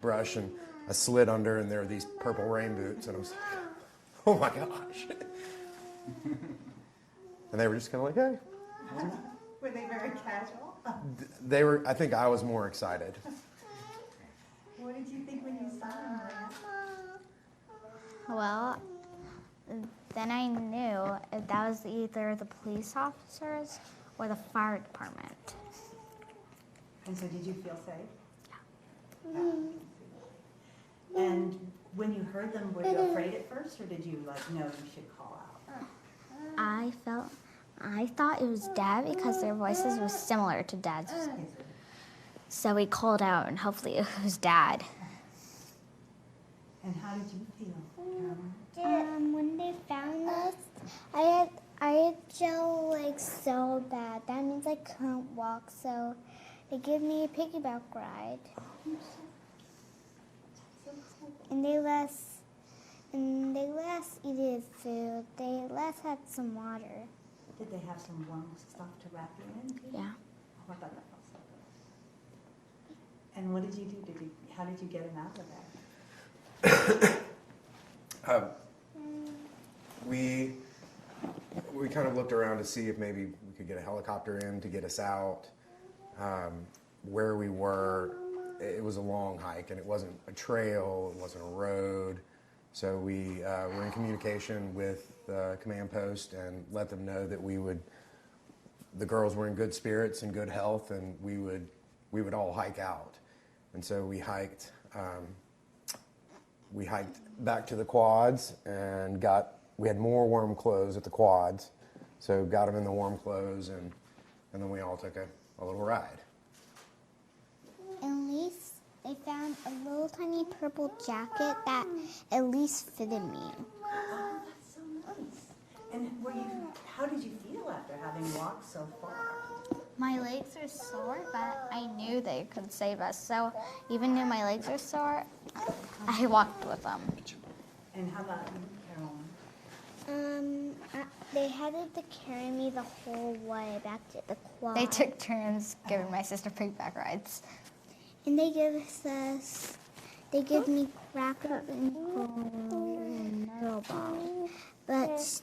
brush, and I slid under, and there were these purple rain boots, and I was like, oh my gosh. And they were just kind of like, hey. Were they very casual? They were, I think I was more excited. What did you think when you saw them, Leah? Well, then I knew that was either the police officers or the fire department. And so did you feel safe? Yeah. And when you heard them, were you afraid at first, or did you know you should call out? I thought it was Dad because their voices were similar to Dad's. So we called out, and hopefully it was Dad. And how did you feel, Caroline? When they found us, I had gel like so bad. That means I couldn't walk, so they gave me a piggyback ride. And they let us eat food. They let us have some water. Did they have some warm stuff to wrap you in? Too? Yeah. Oh, I thought that felt so good. And what did you do? How did you get him out of there? We kind of looked around to see if maybe we could get a helicopter in to get us out. Where we were, it was a long hike, and it wasn't a trail, it wasn't a road. So we were in communication with the command post and let them know that the girls were in good spirits and good health, and we would all hike out. And so we hiked back to the quads and we had more warm clothes at the quads, so got them in the warm clothes, and then we all took a little ride. At least they found a little tiny purple jacket that at least fitted me. Oh, that's so nice. And how did you feel after having walked so far? My legs are sore, but I knew they could save us. So even though my legs are sore, I walked with them. And how about you, Caroline? They had to carry me the whole way back to the quad. They took turns giving my sister piggyback rides. And they give me crackers and metal balls. But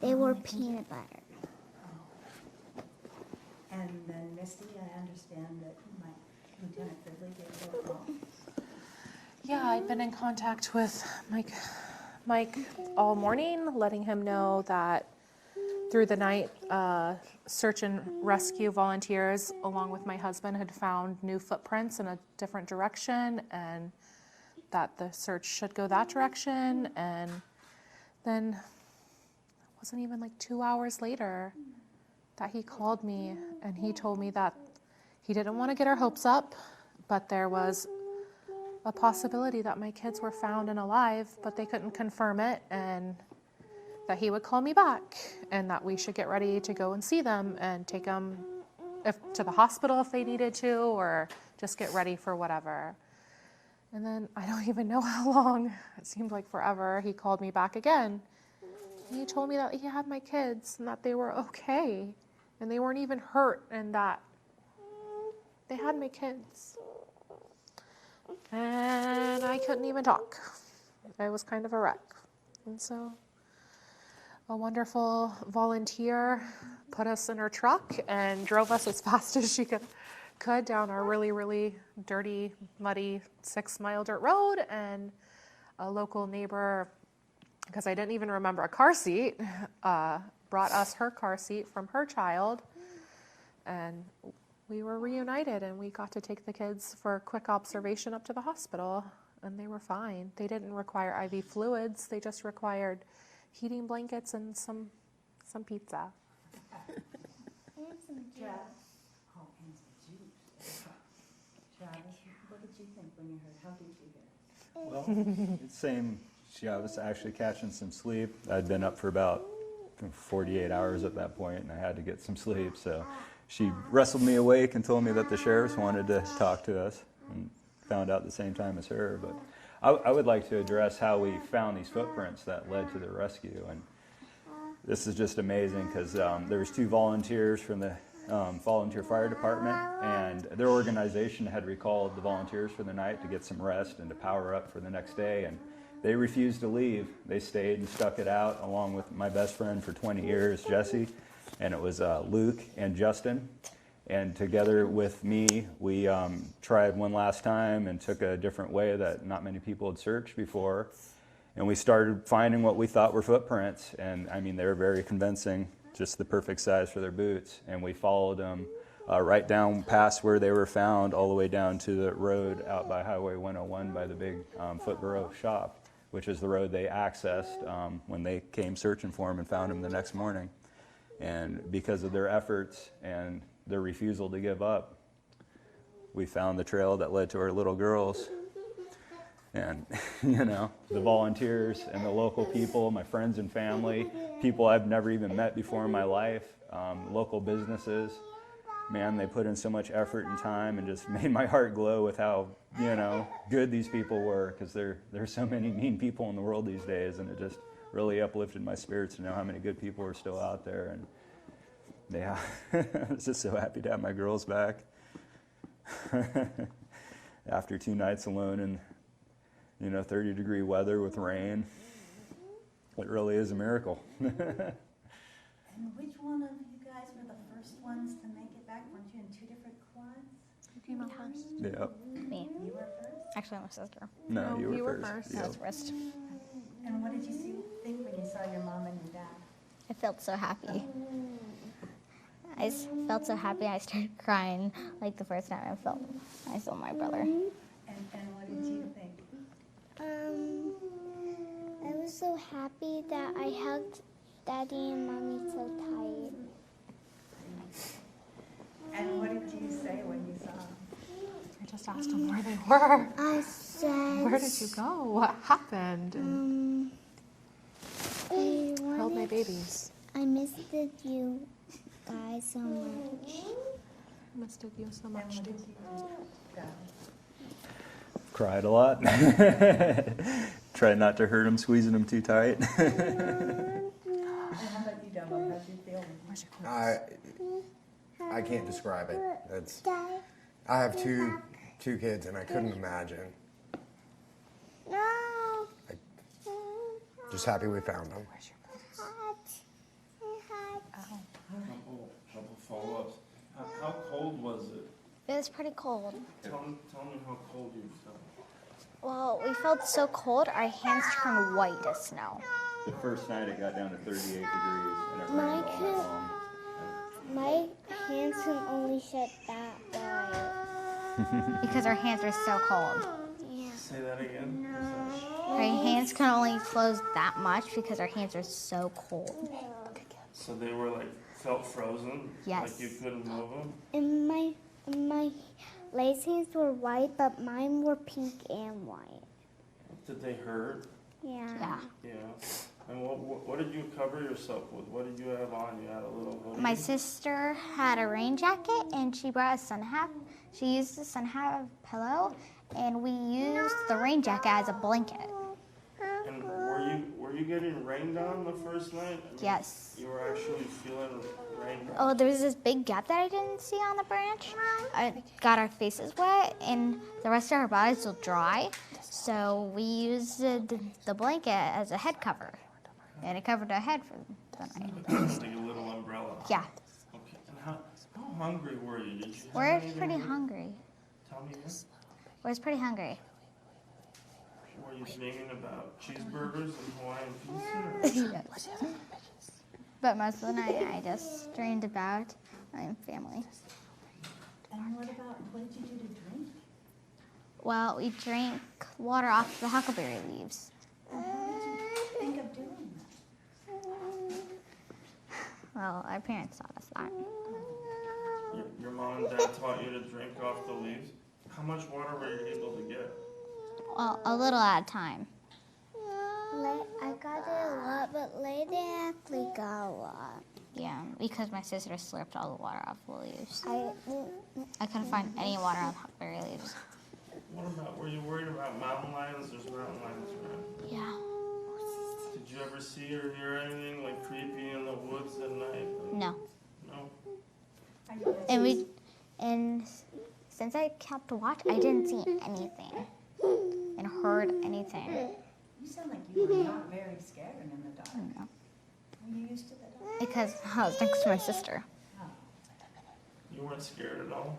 they were peanut butter. And then Misty, I understand that Lieutenant Fridley gave you a call. Yeah, I'd been in contact with Mike all morning, letting him know that through the night, search and rescue volunteers, along with my husband, had found new footprints in a different direction, and that the search should go that direction. And then it wasn't even like 2 hours later that he called me, and he told me that he didn't want to get our hopes up, but there was a possibility that my kids were found and alive, but they couldn't confirm it, and that he would call me back, and that we should get ready to go and see them and take them to the hospital if they needed to, or just get ready for whatever. And then I don't even know how long, it seemed like forever, he called me back again. And he told me that he had my kids and that they were okay and they weren't even hurt, and that they had my kids. And I couldn't even talk. I was kind of a wreck. And so a wonderful volunteer put us in her truck and drove us as fast as she could down our really, really dirty, muddy 6-mile dirt road. And a local neighbor, because I didn't even remember a car seat, brought us her car seat from her child. And we were reunited, and we got to take the kids for a quick observation up to the hospital, and they were fine. They didn't require IV fluids. They just required heating blankets and some pizza. And some Travis. Oh, and some juice. Travis, what did you think when you heard? How did you hear? Well, it's same. I was actually catching some sleep. I'd been up for about 48 hours at that point, and I had to get some sleep. So she wrestled me awake and told me that the sheriffs wanted to talk to us, and found out at the same time as her. But I would like to address how we found these footprints that led to the rescue. And this is just amazing because there was 2 volunteers from the volunteer fire department, and their organization had recalled the volunteers for the night to get some rest and to power up for the next day, and they refused to leave. They stayed and stuck it out along with my best friend for 20 years, Jesse, and it was Luke and Justin. And together with me, we tried one last time and took a different way that not many people had searched before. And we started finding what we thought were footprints. And I mean, they were very convincing, just the perfect size for their boots. And we followed them right down past where they were found, all the way down to the road out by Highway 101 by the big Footborough shop, which is the road they accessed when they came searching for him and found him the next morning. And because of their efforts and their refusal to give up, we found the trail that led to our little girls. And, you know, the volunteers and the local people, my friends and family, people I've never even met before in my life, local businesses, man, they put in so much effort and time and just made my heart glow with how, you know, good these people were, because there's so many mean people in the world these days, and it just really uplifted my spirits to know how many good people are still out there. And yeah, I was just so happy to have my girls back after 2 nights alone in, you know, 30-degree weather with rain. It really is a miracle. And which one of you guys were the first ones to make it back? Weren't you in 2 different quads? Who came out first? Yep. Me. You were first? Actually, my sister. No, No, you were first. I Yep. was first. And what did you think when you saw your mom and your dad? I felt so happy. Felt so happy I started crying like the first time I saw my brother. And what did you think? I was so happy that I hugged Daddy and Mommy so tight. And what did you say when you saw them? I just asked them where they were. I said, Where did you go? What happened? And I held my wanted, babies. I missed you guys so much. I missed you so And much. what did you go? Cried a lot. Tried not to hurt them, squeezing them too tight. And how about you, Dumbo? How'd you feel? Where's your clothes? I can't describe it. I have two kids, and I couldn't imagine. No. Just happy we found them. Where's your clothes? Oh. Couple follow-ups. How cold was it? It was pretty cold. Tell me how cold you felt. Well, we felt so cold, our hands turned white as snow. The first night it got down to 38 degrees, and it rained My all night kid- long. My hands can only shut that wide. Because our hands were so cold. Yeah. Say that again. Our hands can only close that much because our hands are so cold. So they were felt frozen? Yes. Like you couldn't move them? And my legs hands were white, but mine were pink and white. Did they hurt? Yeah. Yeah. Yeah. And what did you cover yourself with? What did you have on? You had a little hoodie? My sister had a rain jacket and she brought a sun hat. She used the sun hat pillow, and we used the rain jacket as a blanket. And were you getting rained on the first night? I mean, Yes. You were actually feeling rained on? Oh, there was this big gap that I didn't see on the branch. I got our faces wet, and the rest of our bodies will dry. So we used the blanket as a head cover, and it covered our head for the night. Like a little umbrella? Yeah, Okay. And how hungry were you? Did you have we're anything pretty to eat? hungry. Tell me again. We're pretty hungry. Were you dreaming about cheeseburgers and Hawaiian pizza? But most of the night, I just dreamed about my family. And what did you do to drink? Well, we drank water off the huckleberry leaves. And how did you think of doing that? Well, our parents taught us that. Your mom and dad taught you to drink off the leaves. How much water were you able to get? Well, a little at a time. I got it a lot, but Lay didn't actually got a lot. Yeah, because my sister slurped all the water off the leaves. I I couldn't find any water on the huckleberry leaves. Were you worried about mountain lions? There's mountain lions around. Yeah. Did you ever see or hear anything creepy in the woods at night? No. No? How you guys And since I kept watch, I didn't see anything and heard anything. You sound like you were not very scared and in the dark. No. Were you used to the dark? Because I was next to my sister. Oh. You weren't scared at all?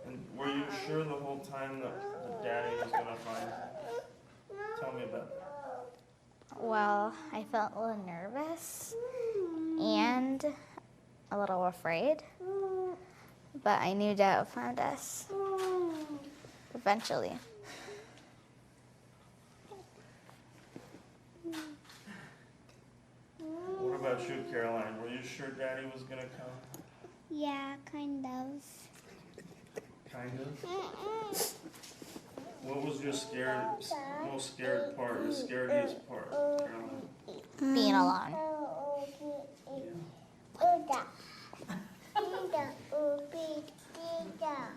And were you sure the whole time that daddy was gonna find you? Tell me about that. Well, I felt a little nervous and a little afraid, but I knew Dad found us eventually. What about you, Caroline? Were you sure daddy was gonna come? Yeah, kind of. Kind of. What was your most scared part, your scariest part, Caroline? Being alone.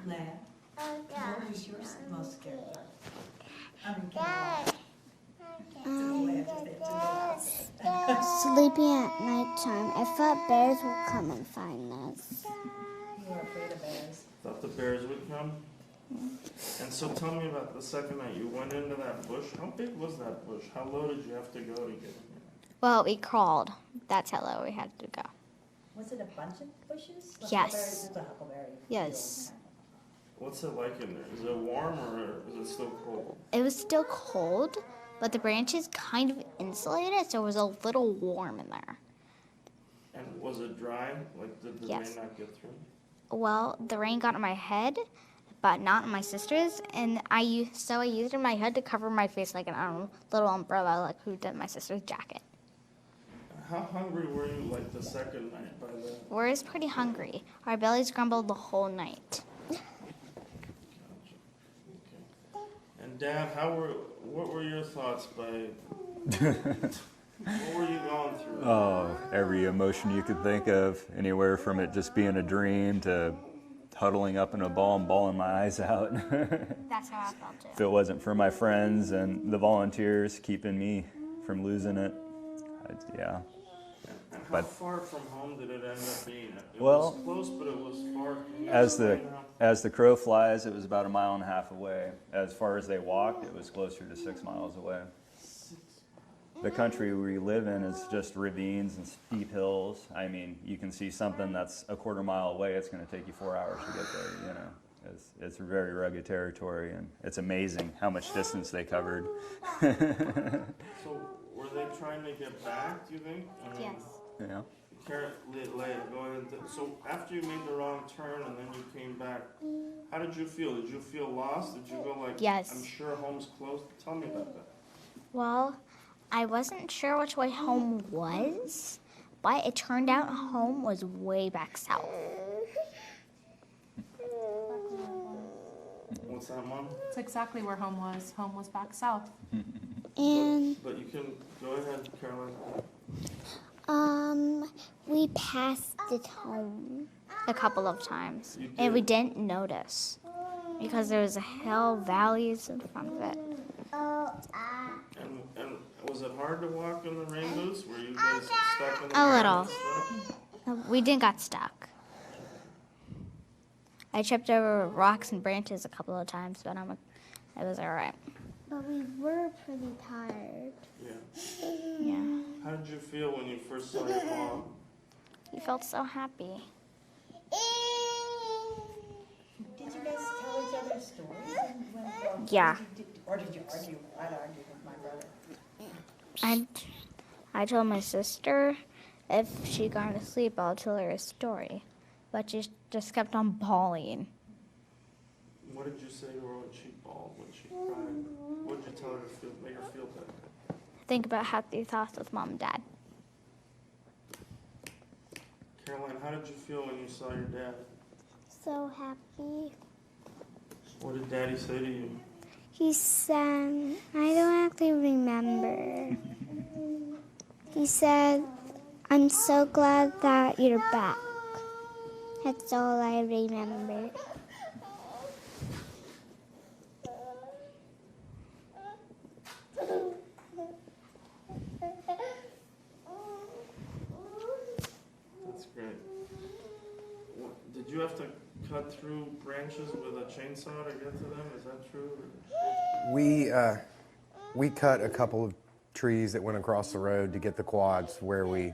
Leah, what was your most scared part? I mean, Caroline. Leah just said to me. Sleeping at nighttime. I thought bears would come and find us. You were afraid of bears. Thought the bears would come? And so tell me about the second night you went into that bush. How big was that bush? How low did you have to go to get in there? Well, we crawled. That's how low we had to go. Was it a bunch of bushes? Yes. Huckleberry- It was a huckleberry. Yes. field. What's it like in there? Is it warm or is it still cold? It was still cold, but the branches kind of insulated, so it was a little warm in there. And was it dry? Like, did the Yes. rain not get through? Well, the rain got on my head, but not on my sister's, and I used it in my head to cover my face like an little umbrella, like who did my sister's jacket. How hungry were you like the second night by then? We're just pretty hungry. Our bellies grumbled the whole night. And Dad, what were your thoughts by, what were you going through? Oh, every emotion you could think of, anywhere from it just being a dream to huddling up in a ball and bawling my eyes out. That's how I felt If too. it wasn't for my friends and the volunteers keeping me from losing it, yeah. And how But- far from home did it end up being? It Well, was close, but it was far. Can you As explain how- as the crow flies, it was about 1.5 miles away. As far as they walked, it was closer to 6 miles away. The country we live in is just ravines and steep hills. I mean, you can see something that's a 1/4 mile away. It's going to take you 4 hours to get there. You know, it's very rugged territory, and it's amazing how much distance they covered. So were they trying to get back, do you think? I mean, Yes. Yeah. Leia, go ahead. So after you made the wrong turn and then you came back, how did you feel? Did you feel lost? Did you go like, Yes. I'm sure home's closed? Tell me about that. Well, I wasn't sure which way home was, but it turned out home was way back south. What's that, Mom? It's exactly where home was. Home was back south. And But you can go ahead, Caroline. we passed it home. A couple of times. You And we did? didn't notice because there was a hill, valleys in front of it. And was it hard to walk in the rain boots? Were you guys stuck in the A rain little. and stuff? We didn't got stuck. I tripped over rocks and branches a couple of times, but it was all right. But we were pretty tired. Yeah. Yeah. How did you feel when you first saw your mom? You felt so happy. Did you guys tell each other stories? Or Yeah. Or did you argue? I'd argue with my brother. I told my sister if she got to sleep, I'll tell her a story. But she just kept on bawling. What did you say to her when she bawled, when she cried? What did you tell her to feel, make her feel better? Think about happy thoughts with mom and dad. Caroline, how did you feel when you saw your dad? So happy. What did Daddy say to you? He said, I don't actually remember. He said, I'm so glad that you're back. That's all I remember. That's great. cut through branches with a chainsaw to get to them? Is that true? We cut a couple of trees that went across the road to get the quads where we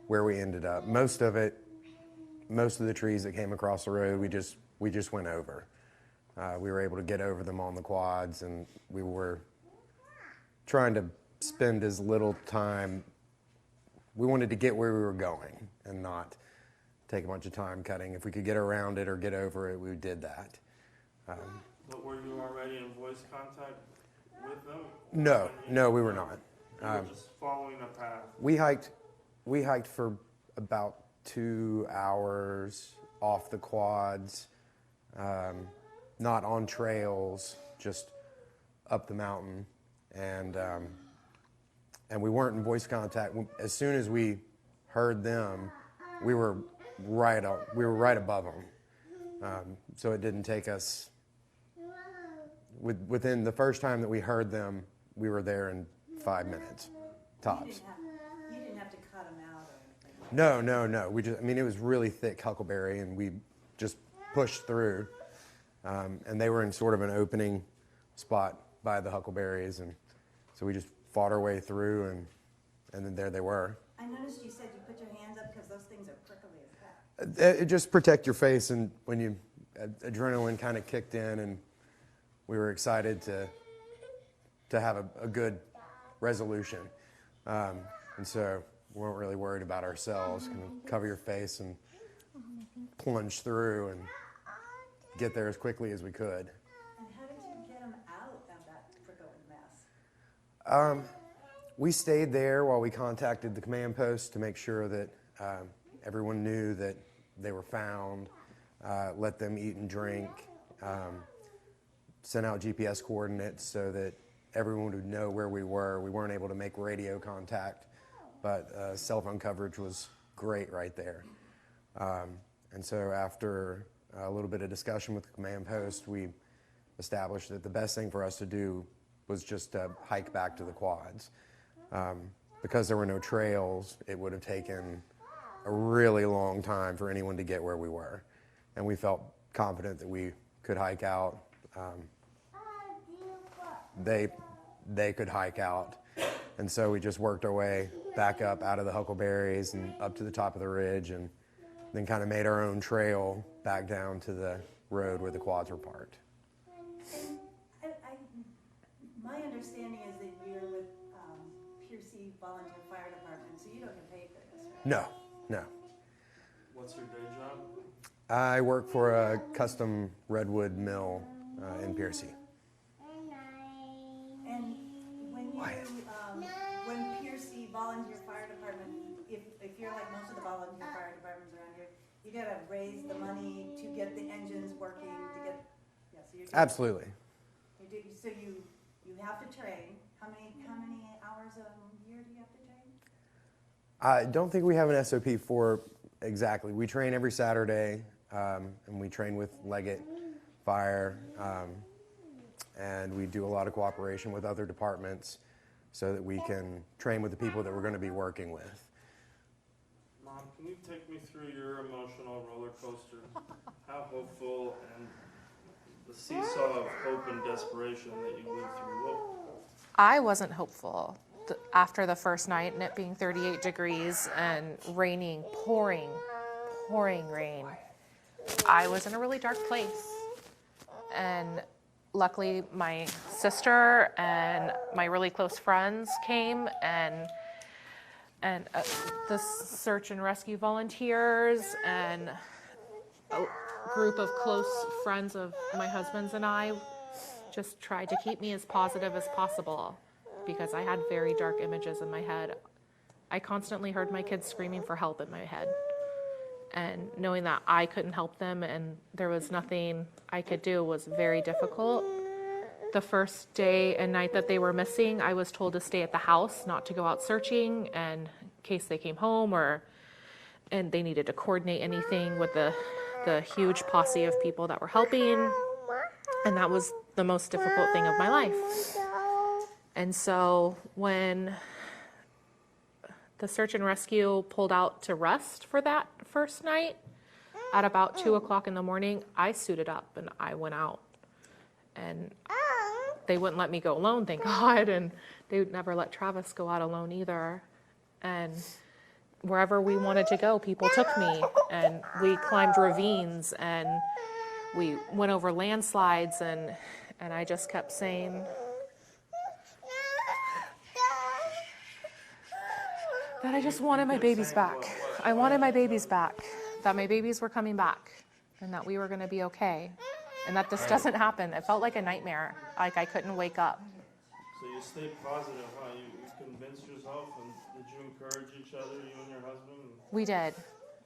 ended up. Most of the trees that came across the road, we just went over. We were able to get over them on the quads, and we were trying to spend as little time. We wanted to get where we were going and not take a bunch of time cutting. If we could get around it or get over it, we did that. But were you already in voice contact with them? No, we were not. You were just following a path. We hiked for about 2 hours off the quads, not on trails, just up the mountain, and we weren't in voice contact. As soon as we heard them, we were right above them. So it didn't take us. Within the first time that we heard them, we were there in 5 minutes, tops. You didn't have to cut them out or anything. No. It was really thick huckleberry, and we just pushed through. And they were in sort of an opening spot by the huckleberries, and so we just fought our way through, and then there they were. I noticed you said you put your hands up because those things are prickly as heck. It just protect your face, and when adrenaline kind of kicked in, and we were excited to have a good resolution. And so we weren't really worried about ourselves. Kind of cover your face and plunge through and get there as quickly as we could. And how did you get them out of that prickly mess? We stayed there while we contacted the command post to make sure that everyone knew that they were found, let them eat and drink, sent out GPS coordinates so that everyone would know where we were. We weren't able to make radio contact, but cell phone coverage was great right there. And so after a little bit of discussion with the command post, we established that the best thing for us to do was just to hike back to the quads. Because there were no trails, it would have taken a really long time for anyone to get where we were. And we felt confident that we could hike out. They could hike out. And so we just worked our way back up out of the huckleberries and up to the top of the ridge, and then kind of made our own trail back down to the road where the quads were parked. My understanding is that you're with Piercy Volunteer Fire Department, so you don't get paid for this, right? No. What's your day job? I work for a custom redwood mill in Piercy. And when Piercy Volunteer Fire Department, if you're like most of the volunteer fire departments around here, you gotta raise the money to get the engines working, to get, yeah, so you're doing. Absolutely. So you have to train. How many hours a year do you have to train? I don't think we have an SOP for exactly. We train every Saturday, and we train with Leggett Fire, and we do a lot of cooperation with other departments so that we can train with the people that we're going to be working with. Mom, can you take me through your emotional roller coaster? How hopeful and the seesaw of hope and desperation that you went through. What? I wasn't hopeful after the first night and it being 38 degrees and raining, pouring rain. I was in a really dark place. And luckily my sister and my really close friends came, and the search and rescue volunteers and a group of close friends of my husband's and I just tried to keep me as positive as possible, because I had very dark images in my head. I constantly heard my kids screaming for help in my head, and knowing that I couldn't help them and there was nothing I could do was very difficult. The first day and night that they were missing, I was told to stay at the house, not to go out searching, and in case they came home and they needed to coordinate anything with the huge posse of people that were helping. And that was the most difficult thing of my life. And so when the search and rescue pulled out to rest for that first night, at about 2 o'clock in the morning, I suited up and I went out. And they wouldn't let me go alone, thank God. And they would never let Travis go out alone either. And wherever we wanted to go, people took me. And we climbed ravines and we went over landslides. And I just kept saying that I just wanted my babies back. I wanted my babies back. That my babies were coming back. And that we were going to be okay. And that this doesn't happen. It felt like a nightmare. Like I couldn't wake up. So you stayed positive, huh? You convinced yourself, and did you encourage each other, you and your husband? We did.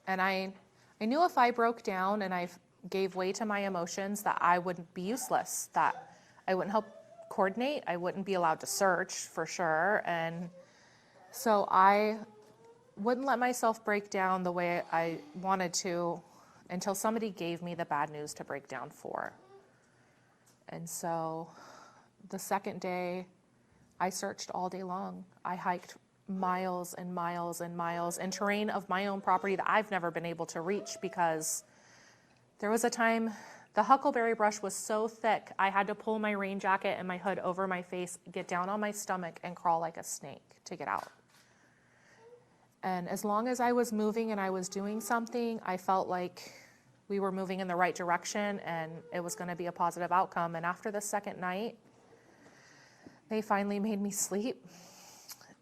And I knew if I broke down and I gave way to my emotions that I would be useless, that I wouldn't help coordinate, I wouldn't be allowed to search for sure. And so I wouldn't let myself break down the way I wanted to until somebody gave me the bad news to break down for. And so the second day, I searched all day long. I hiked miles and miles and miles in terrain of my own property that I've never been able to reach because there was a time the huckleberry brush was so thick, I had to pull my rain jacket and my hood over my face, get down on my stomach, and crawl like a snake to get out. And as long as I was moving and I was doing something, I felt like we were moving in the right direction and it was going to be a positive outcome. And after the second night, they finally made me sleep.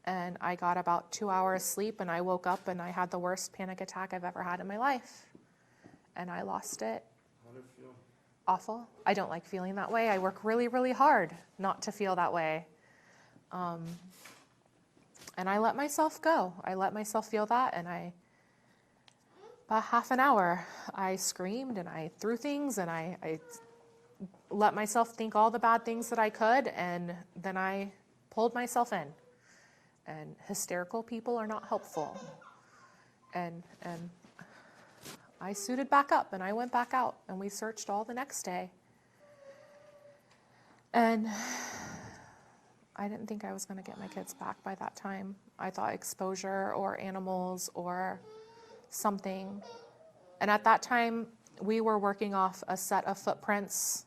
And I got about 2 hours sleep and I woke up and I had the worst panic attack I've ever had in my life. And I lost it. How did it feel? Awful. I don't like feeling that way. I work really, really hard not to feel that way. And I let myself go. I let myself feel that, and about half an hour, I screamed and I threw things and I let myself think all the bad things that I could, and then I pulled myself in. And hysterical people are not helpful. And I suited back up and I went back out and we searched all the next day. And I didn't think I was going to get my kids back by that time. I thought exposure or animals or something. And at that time, we were working off a set of footprints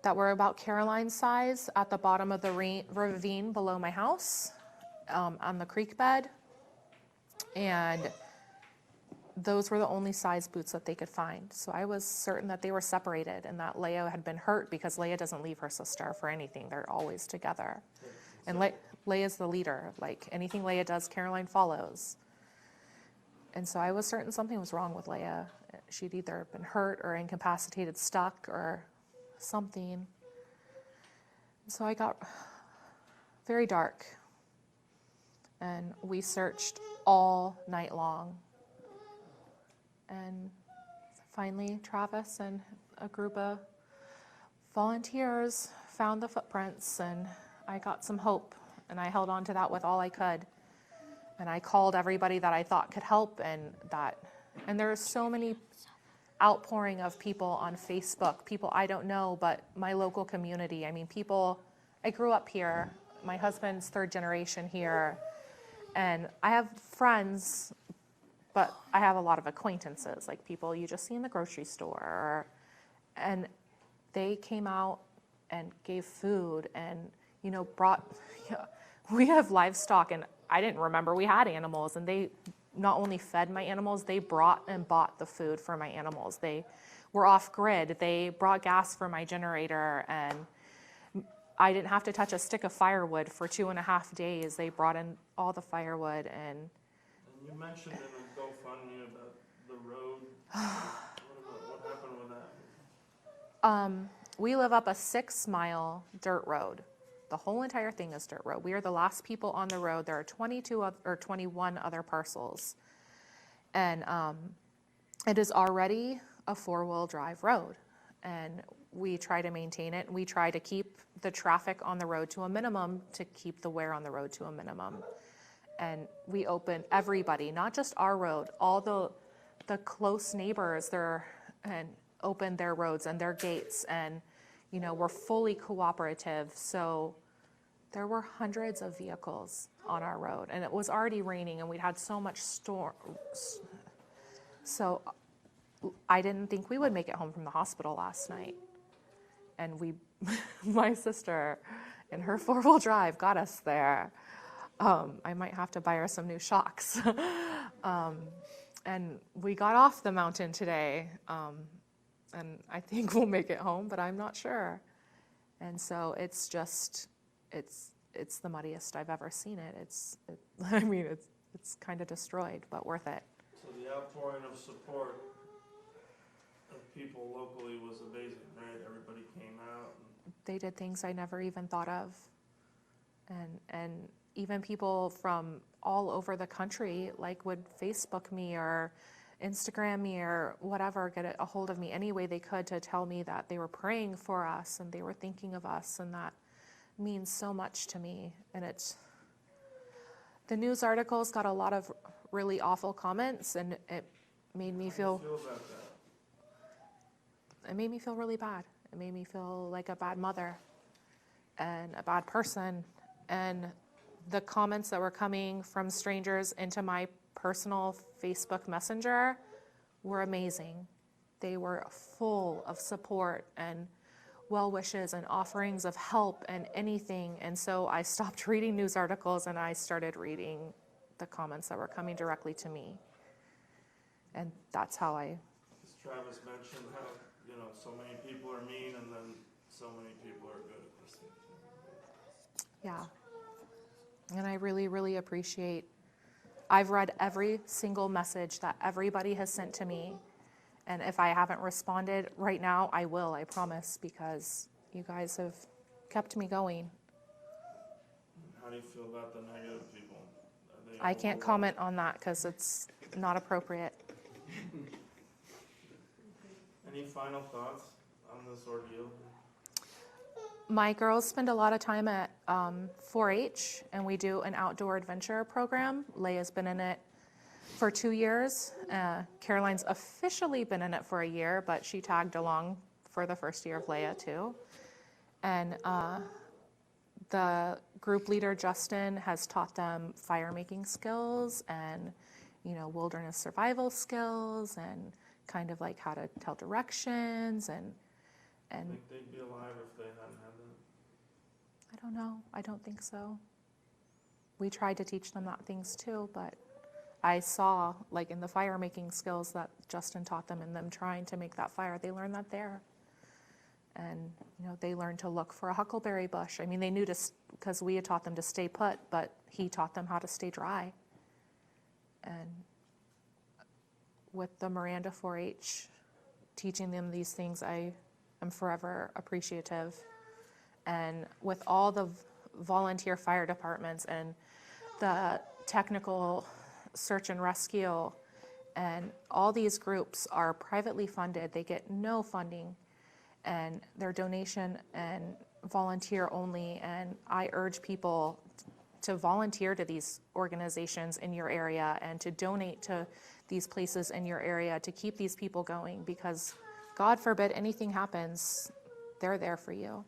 that were about Caroline size at the bottom of the ravine below my house on the creek bed. And those were the only size boots that they could find. So I was certain that they were separated and that Leia had been hurt because Leia doesn't leave her sister for anything. They're always together. And Leia's the leader. Like anything Leia does, Caroline follows. And so I was certain something was wrong with Leia. She'd either been hurt or incapacitated, stuck or something. So I got very dark. And we searched all night long. And finally, Travis and a group of volunteers found the footprints, and I got some hope, and I held on to that with all I could. And I called everybody that I thought could help, and there's so many outpouring of people on Facebook, people I don't know, but my local community. I mean, I grew up here. My husband's third generation here, and I have friends, but I have a lot of acquaintances, like people you just see in the grocery store. And they came out and gave food and, brought, we have livestock, and I didn't remember we had animals. And they not only fed my animals, they brought and bought the food for my animals. They were off grid. They brought gas for my generator, and I didn't have to touch a stick of firewood for 2.5 days. They brought in all the firewood. And you mentioned in a GoFundMe about the road. What happened with that? We live up a 6-mile dirt road. The whole entire thing is dirt road. We are the last people on the road. There are 21 other parcels. And it is already a 4-wheel drive road. And we try to maintain it. We try to keep the traffic on the road to a minimum, to keep the wear on the road to a minimum. And we open everybody, not just our road, all the close neighbors and open their roads and their gates, and we're fully cooperative. So there were hundreds of vehicles on our road, and it was already raining, and we'd had so much storm. So I didn't think we would make it home from the hospital last night. And my sister in her 4-wheel drive got us there. I might have to buy her some new shocks. And we got off the mountain today. And I think we'll make it home, but I'm not sure. And so it's the muddiest I've ever seen it. It's kind of destroyed, but worth it. So the outpouring of support of people locally was amazing, right? Everybody came out. They did things I never even thought of. And even people from all over the country would Facebook me or Instagram me or whatever, get a hold of me any way they could to tell me that they were praying for us and they were thinking of us, and that means so much to me. And the news articles got a lot of really awful comments, and it made me feel About that. it made me feel really bad. It made me feel like a bad mother and a bad person. And the comments that were coming from strangers into my personal Facebook Messenger were amazing. They were full of support and well wishes and offerings of help and anything. And so I stopped reading news articles and I started reading the comments that were coming directly to me. And that's how I... As Travis mentioned, how so many people are mean and then so many people are good at this thing. Yeah. And I really, really appreciate, I've read every single message that everybody has sent to me. And if I haven't responded right now, I will, I promise, because you guys have kept me going. How do you feel about the negative people? I can't comment on that because it's not appropriate. Any final thoughts on this ordeal? My girls spend a lot of time at 4-H, and we do an outdoor adventure program. Leia's been in it for 2 years. Caroline's officially been in it for a year, but she tagged along for the first year of Leia too. And the group leader, Justin, has taught them fire making skills and, wilderness survival skills and kind of like how to tell directions and I think they'd be alive if they hadn't had that. I don't know. I don't think so. We tried to teach them that things too, but I saw, in the fire making skills that Justin taught them and them trying to make that fire, they learned that there. And, they learned to look for a huckleberry bush. I mean, they knew because we had taught them to stay put, but he taught them how to stay dry. And with the Miranda 4-H teaching them these things, I am forever appreciative. And with all the volunteer fire departments and the technical search and rescue, and all these groups are privately funded. They get no funding, and they're donation and volunteer only. And I urge people to volunteer to these organizations in your area and to donate to these places in your area to keep these people going, because God forbid anything happens, they're there for you.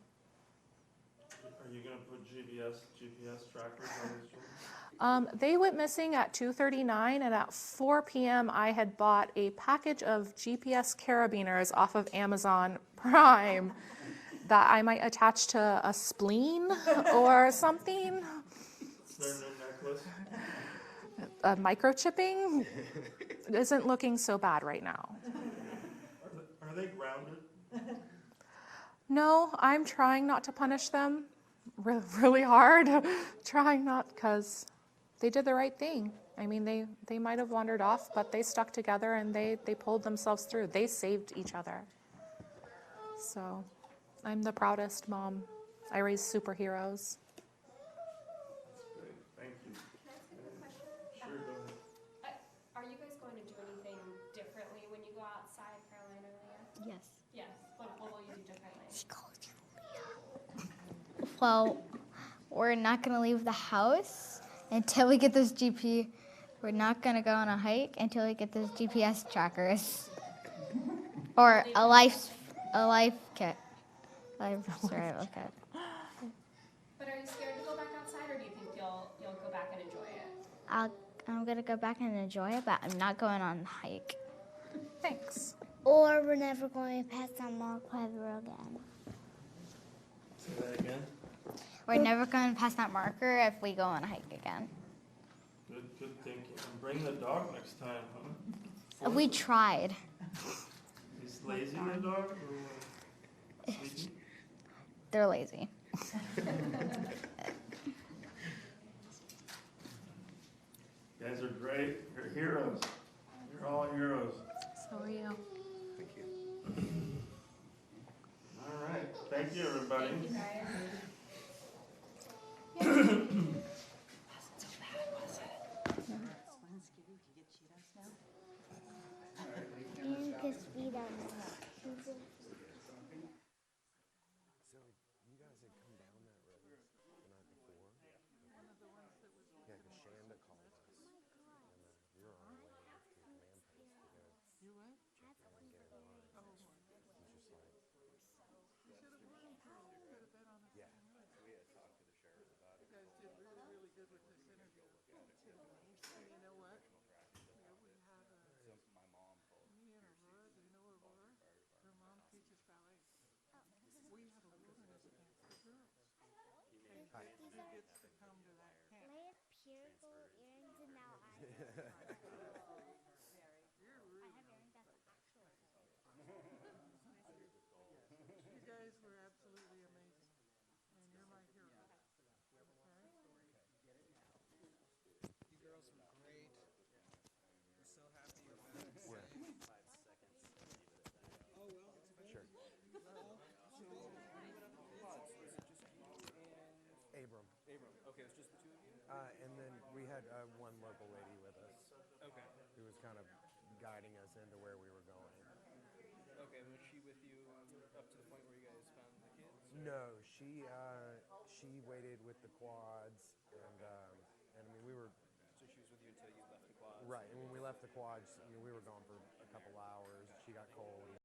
Are you going to put GPS trackers on these children? They went missing at 2:39, and at 4 p.m. I had bought a package of GPS carabiners off of Amazon Prime that I might attach to a spleen or something. Is there a new necklace? Microchipping isn't looking so bad right now. Are they grounded? No, I'm trying not to punish them really hard. Trying not, because they did the right thing. I mean, they might have wandered off, but they stuck together and they pulled themselves through. They saved each other. So I'm the proudest mom. I raise superheroes. Great, thank you. Can I ask a quick question? Sure, go ahead. Are you guys going to do anything differently when you go outside, Caroline or Leah? Yes. Yes. What will you do differently? Well, we're not going to leave the house until we get those We're not going to go on a hike until we get those GPS trackers. Or a life kit. Life survival kit. But are you scared to go back outside, or do you think you'll go back and enjoy it? I'm going to go back and enjoy it, but I'm not going on a hike. Thanks. or we're never going to pass that mark ever again. Say that again. We're never going to pass that marker if we go on a hike again. Good thinking. And bring the dog next time, huh? We tried. He's lazy, the dog, or what? Sleepy? They're lazy. You guys are great. You're heroes. You're all heroes. So are you. All right. Thank you, everybody. Because we don't know. So you guys had come down that road the night before? Yeah, because Shanda called us, and we were on our way to the command post to go check in and get in line. He's just like, yeah. We had talked to the sheriff about it. You guys did really, really good with this interview. And you know what? Yeah, we have my mom told me and Aurora, do you know Aurora? Her mom teaches ballet. We have a wilderness camp for girls. And he gets to come to that camp. I have pure gold earrings and now I have You're really earrings that's actual. You guys were absolutely amazing. And you're my hero. Okay? You girls were great. We're so happy you're back. Yeah. Oh, well, Sure. Abram. Abram. Okay, it was just the two of you? And then we had one local lady with us Okay. who was kind of guiding us into where we were going. Okay, was she with you up to the point where you guys found the kids? No, she waited with the quads, and I mean we were So she was with you until you left the quad? right. And when we left the quads, we were gone for a couple hours. She got cold.